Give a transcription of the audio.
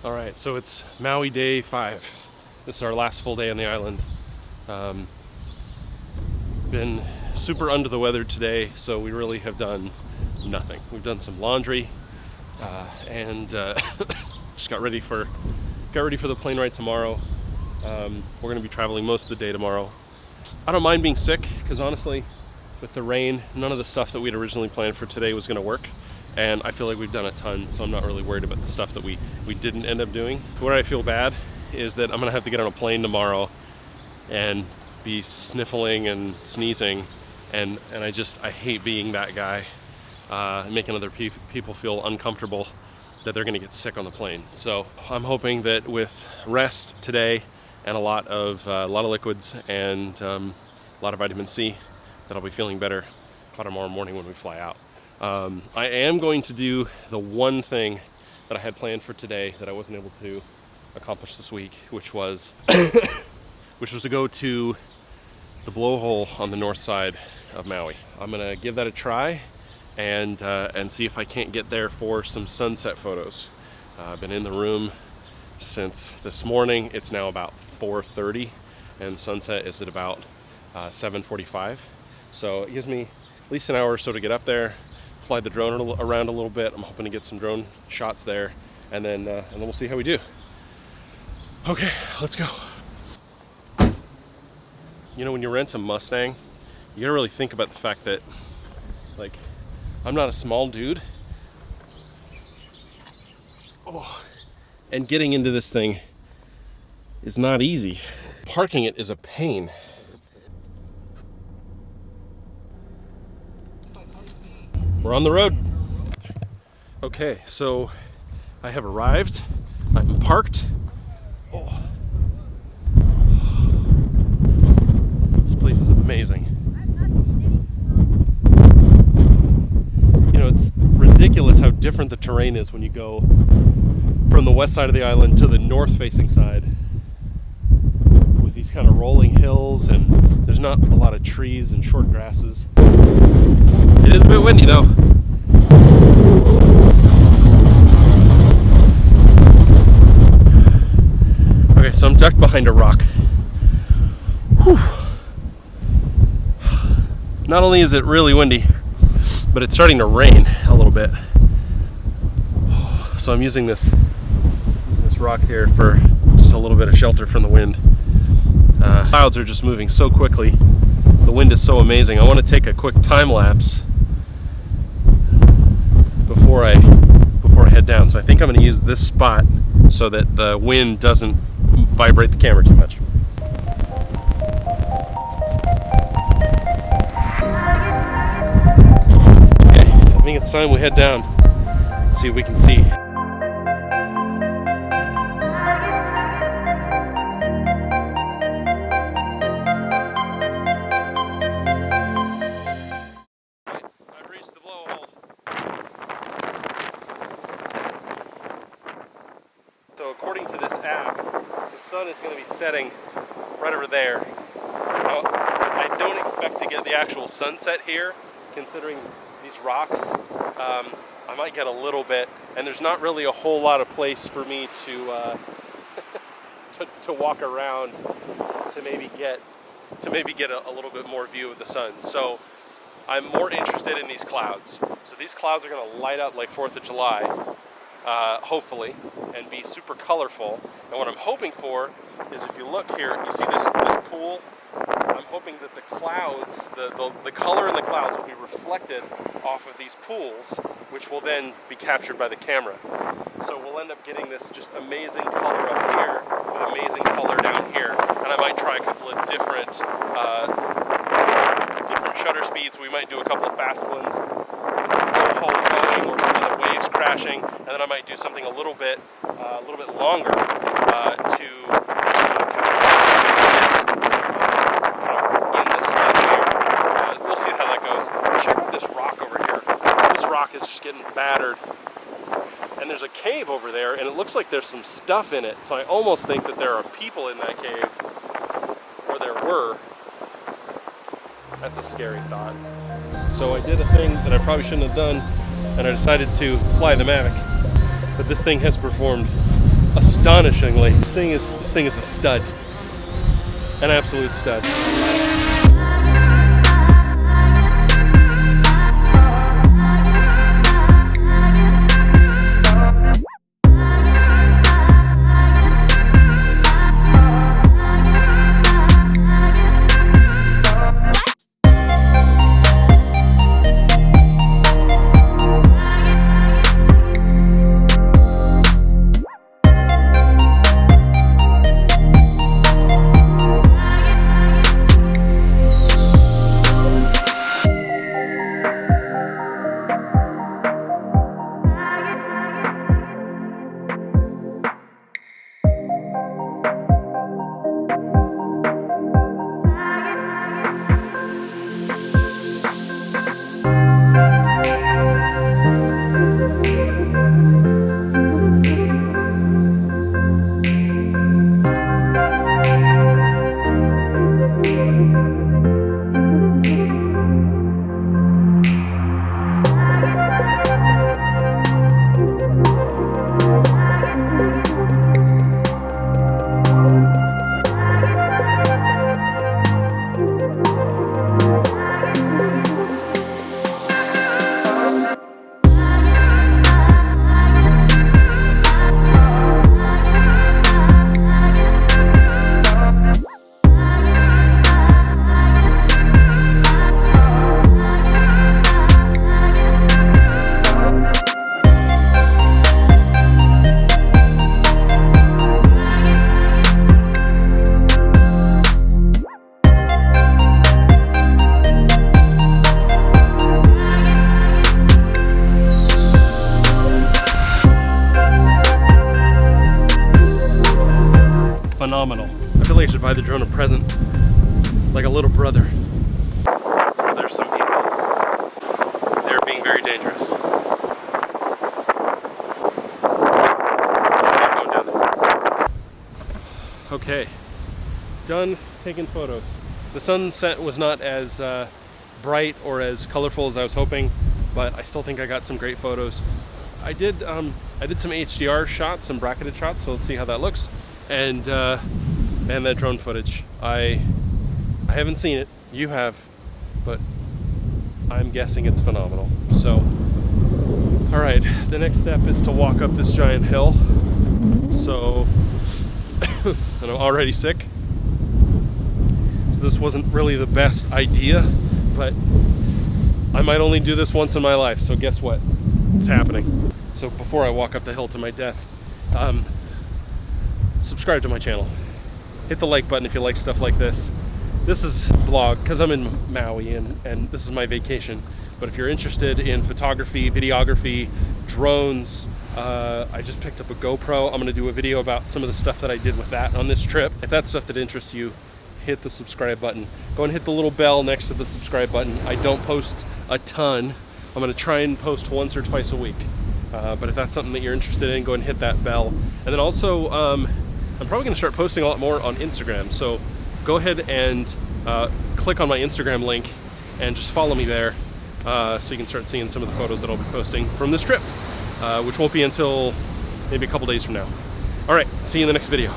All right, so it's Maui day 5. This is our last full day on the island. Been super under the weather today, so we really have done nothing. We've done some laundry and just got ready for the plane ride tomorrow. We're going to be traveling most of the day tomorrow. I don't mind being sick because honestly, with the rain, none of the stuff that we'd originally planned for today was going to work. And I feel like we've done a ton, so I'm not really worried about the stuff that we didn't end up doing. Where I feel bad is that I'm gonna have to get on a plane tomorrow and be sniffling and sneezing, and I hate being that guy, making other people feel uncomfortable that they're gonna get sick on the plane. So I'm hoping that with rest today and a lot of liquids and a lot of vitamin C, that I'll be feeling better by tomorrow morning when we fly out. I am going to do the one thing that I had planned for today that I wasn't able to accomplish this week, which was to go to the blow hole on the north side of Maui. I'm gonna give that a try and see if I can't get there for some sunset photos. I've been in the room since this morning. It's now about 4:30 and sunset is at about 7:45. So it gives me at least an hour or so to get up there, fly the drone around a little bit. I'm hoping to get some drone shots there, and then we'll see how we do. Okay, let's go. You know, when you rent a Mustang, you gotta really think about the fact that, like, I'm not a small dude. Oh, and getting into this thing is not easy. Parking it is a pain. We're on the road. Okay, so I have arrived. I'm parked. Oh. This place is amazing. You know, it's ridiculous how different the terrain is when you go from the west side of the island to the north-facing side, with these kind of rolling hills, and there's not a lot of trees and short grasses. It is a bit windy though. Okay, so I'm ducked behind a rock. Whew. Not only is it really windy, but it's starting to rain a little bit. So I'm using this rock here for just a little bit of shelter from the wind. Clouds are just moving so quickly. The wind is so amazing. I want to take a quick time lapse before I head down. So I think I'm going to use this spot so that the wind doesn't vibrate the camera too much. Okay, I think it's time we head down and see what we can see. So according to this app, the sun is going to be setting right over there. Now, I don't expect to get the actual sunset here, considering these rocks. I might get a little bit, and there's not really a whole lot of place for me to to walk around to maybe get a little bit more view of the sun. So I'm more interested in these clouds. So these clouds are going to light up like 4th of July. Hopefully, and be super colorful. And what I'm hoping for is, if you look here, you see this pool. I'm hoping that the clouds, the color in the clouds will be reflected off of these pools, which will then be captured by the camera. So we'll end up getting this just amazing color up here with amazing color down here. And I might try a couple of different shutter speeds. We might do a couple of fast ones, going, or some other waves crashing, and then I might do something a little bit longer to in the sun here. We'll see how that goes. Check out this rock over here. This rock is just getting battered, and there's a cave over there, and it looks like there's some stuff in it. So I almost think that there are people in that cave, or there were. That's a scary thought. So I did a thing that I probably shouldn't have done, and I decided to fly the Mavic. But this thing has performed astonishingly. This thing is a stud, an absolute stud. Phenomenal. I feel like I should buy the drone a present, like a little brother. So there's some people. They're being very dangerous. I'm going down there. Okay, done taking photos. The sunset was not as bright or as colorful as I was hoping, but I still think I got some great photos. I did some HDR shots, some bracketed shots, so let's see how that looks. And man, that drone footage, I haven't seen it, you have, but I'm guessing it's phenomenal. So, all right, the next step is to walk up this giant hill. So, and I'm already sick. So this wasn't really the best idea, but I might only do this once in my life, so guess what? It's happening. So before I walk up the hill to my death, subscribe to my channel. Hit the like button if you like stuff like this. This is a vlog because I'm in Maui and this is my vacation. But if you're interested in photography, videography, drones, I just picked up a GoPro. I'm gonna do a video about some of the stuff that I did with that on this trip. If that's stuff that interests you, hit the subscribe button. Go and hit the little bell next to the subscribe button. I don't post a ton. I'm gonna try and post once or twice a week. But if that's something that you're interested in, go and hit that bell. And then also, I'm probably gonna start posting a lot more on Instagram. So go ahead and click on my Instagram link and just follow me there so you can start seeing some of the photos that I'll be posting from this trip, which won't be until maybe a couple days from now. All right, see you in the next video.